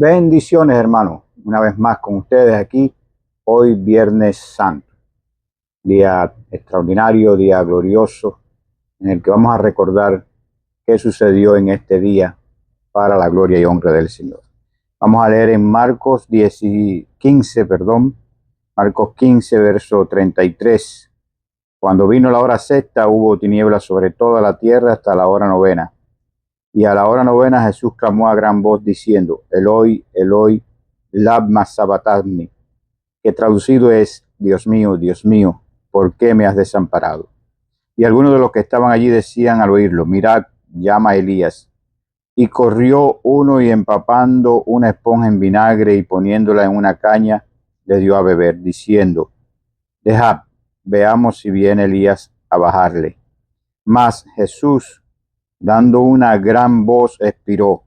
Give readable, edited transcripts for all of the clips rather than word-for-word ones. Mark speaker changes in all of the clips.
Speaker 1: Bendiciones, hermanos. Una vez más con ustedes aquí, hoy Viernes Santo, día extraordinario, día glorioso, en el que vamos a recordar qué sucedió en este día para la gloria y honra del Señor. Vamos a leer en Marcos 15, Marcos 15, verso 33. Cuando vino la hora sexta, hubo tinieblas sobre toda la tierra hasta la hora novena. Y a la hora novena Jesús clamó a gran voz diciendo: Eloi, Eloi, lama sabachthani, que traducido es: Dios mío, ¿por qué me has desamparado? Y algunos de los que estaban allí decían al oírlo: Mirad, llama a Elías. Y corrió uno y empapando una esponja en vinagre y poniéndola en una caña, le dio a beber, diciendo: Dejad, veamos si viene Elías a bajarle. Mas Jesús, dando una gran voz, expiró.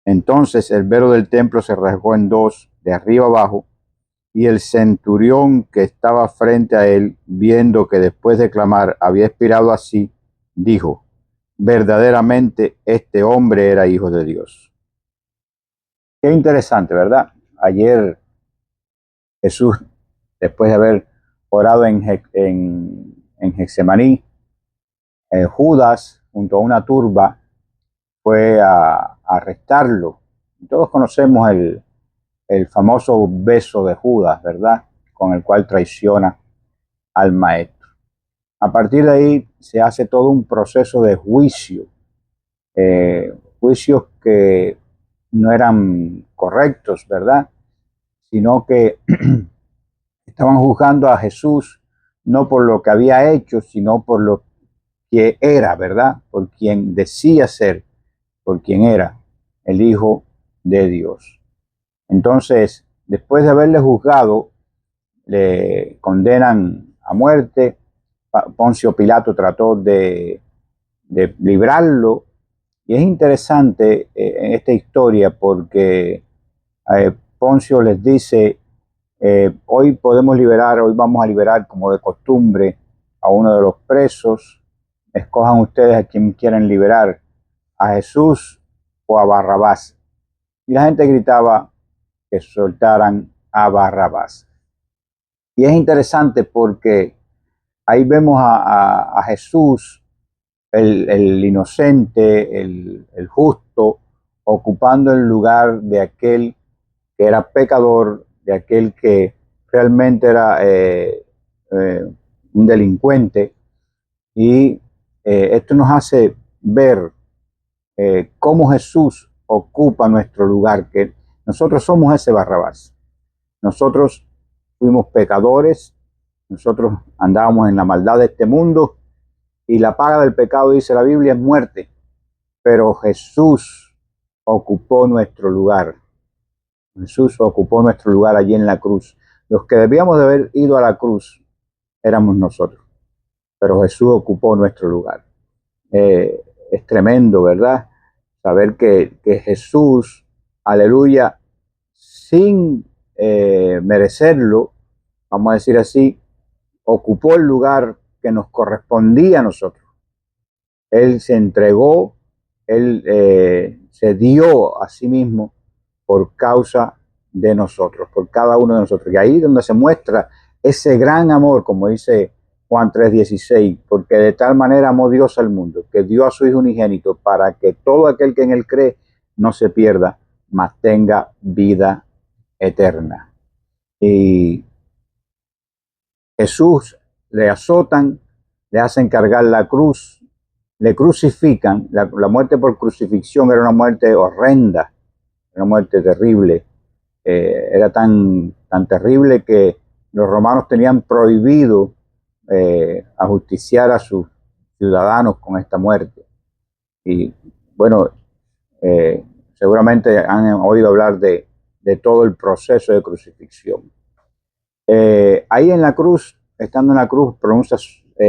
Speaker 1: Entonces el velo del templo se rasgó en dos, de arriba abajo, y el centurión que estaba frente a él, viendo que después de clamar había expirado así, dijo: verdaderamente este hombre era hijo de Dios. Qué interesante, ¿verdad? Ayer Jesús, después de haber orado en Getsemaní, Judas, junto a una turba, fue a arrestarlo. Todos conocemos el famoso beso de Judas, ¿verdad? Con el cual traiciona al maestro. A partir de ahí se hace todo un proceso de juicio, juicios que no eran correctos, ¿verdad? Sino que estaban juzgando a Jesús no por lo que había hecho, sino por lo que era, ¿verdad? Por quien decía ser, por quien era el Hijo de Dios. Entonces, después de haberle juzgado, le condenan a muerte. Poncio Pilato trató de librarlo. Y es interesante esta historia porque Poncio les dice: hoy vamos a liberar como de costumbre a uno de los presos. Escojan ustedes a quien quieren liberar, a Jesús o a Barrabás. Y la gente gritaba que soltaran a Barrabás. Y es interesante porque ahí vemos a Jesús, el inocente, el justo, ocupando el lugar de aquel que era pecador, de aquel que realmente era un delincuente. Y esto nos hace ver cómo Jesús ocupa nuestro lugar, que nosotros somos ese Barrabás. Nosotros fuimos pecadores, nosotros andábamos en la maldad de este mundo y la paga del pecado, dice la Biblia, es muerte. Pero Jesús ocupó nuestro lugar. Jesús ocupó nuestro lugar allí en la cruz. Los que debíamos de haber ido a la cruz éramos nosotros, pero Jesús ocupó nuestro lugar. Es tremendo, ¿verdad? Saber que Jesús, aleluya, sin merecerlo, vamos a decir así, ocupó el lugar que nos correspondía a nosotros. Él se entregó, él se dio a sí mismo por causa de nosotros, por cada uno de nosotros. Y ahí es donde se muestra ese gran amor, como dice Juan 3:16, porque de tal manera amó Dios al mundo, que dio a su Hijo unigénito, para que todo aquel que en él cree no se pierda, mas tenga vida eterna. Y Jesús le azotan, le hacen cargar la cruz, le crucifican. La muerte por crucifixión era una muerte horrenda, una muerte terrible. Era tan terrible que los romanos tenían prohibido ajusticiar a sus ciudadanos con esta muerte. Y bueno, seguramente han oído hablar de todo el proceso de crucifixión. Ahí en la cruz, estando en la cruz, pronuncia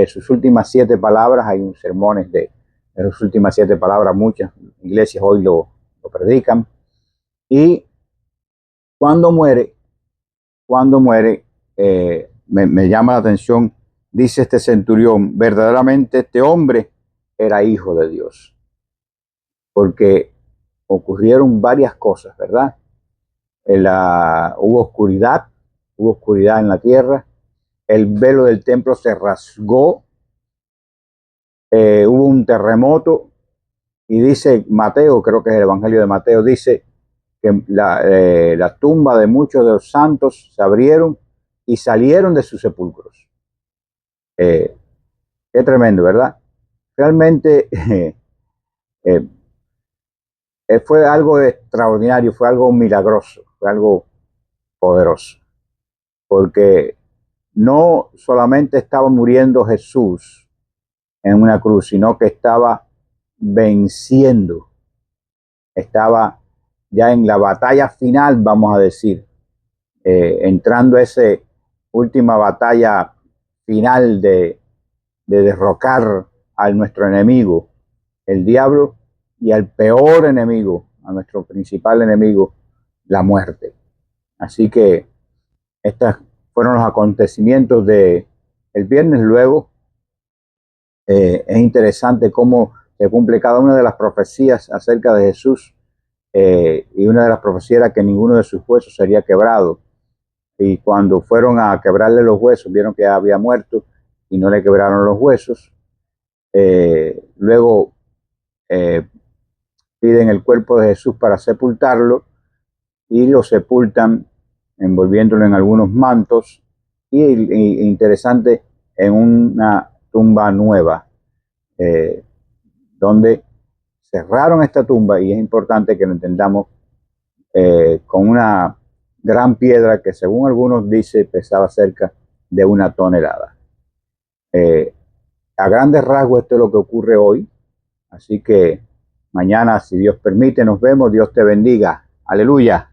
Speaker 1: sus últimas 7 palabras. Hay un sermones de sus últimas 7 palabras, muchas iglesias hoy lo predican. Y cuando muere, me llama la atención, dice este centurión: verdaderamente este hombre era hijo de Dios. Porque ocurrieron varias cosas, ¿verdad? hubo oscuridad en la tierra, el velo del templo se rasgó, hubo un terremoto, y dice Mateo, creo que es el Evangelio de Mateo, dice que la tumba de muchos de los santos se abrieron y salieron de sus sepulcros. Qué tremendo, ¿verdad? Realmente fue algo extraordinario, fue algo milagroso, fue algo poderoso, porque no solamente estaba muriendo Jesús en una cruz, sino que estaba venciendo, estaba ya en la batalla final, vamos a decir, entrando a esa última batalla final de derrocar a nuestro enemigo, el diablo, y al peor enemigo, a nuestro principal enemigo, la muerte. Así que estos fueron los acontecimientos del viernes. Luego es interesante cómo se cumple cada una de las profecías acerca de Jesús, y una de las profecías era que ninguno de sus huesos sería quebrado. Y cuando fueron a quebrarle los huesos, vieron que había muerto y no le quebraron los huesos. Luego piden el cuerpo de Jesús para sepultarlo y lo sepultan envolviéndolo en algunos mantos y interesante, en una tumba nueva, donde cerraron esta tumba, y es importante que lo entendamos, con una gran piedra que según algunos dice pesaba cerca de 1 tonelada. A grandes rasgos esto es lo que ocurre hoy, así que mañana, si Dios permite, nos vemos. Dios te bendiga. Aleluya.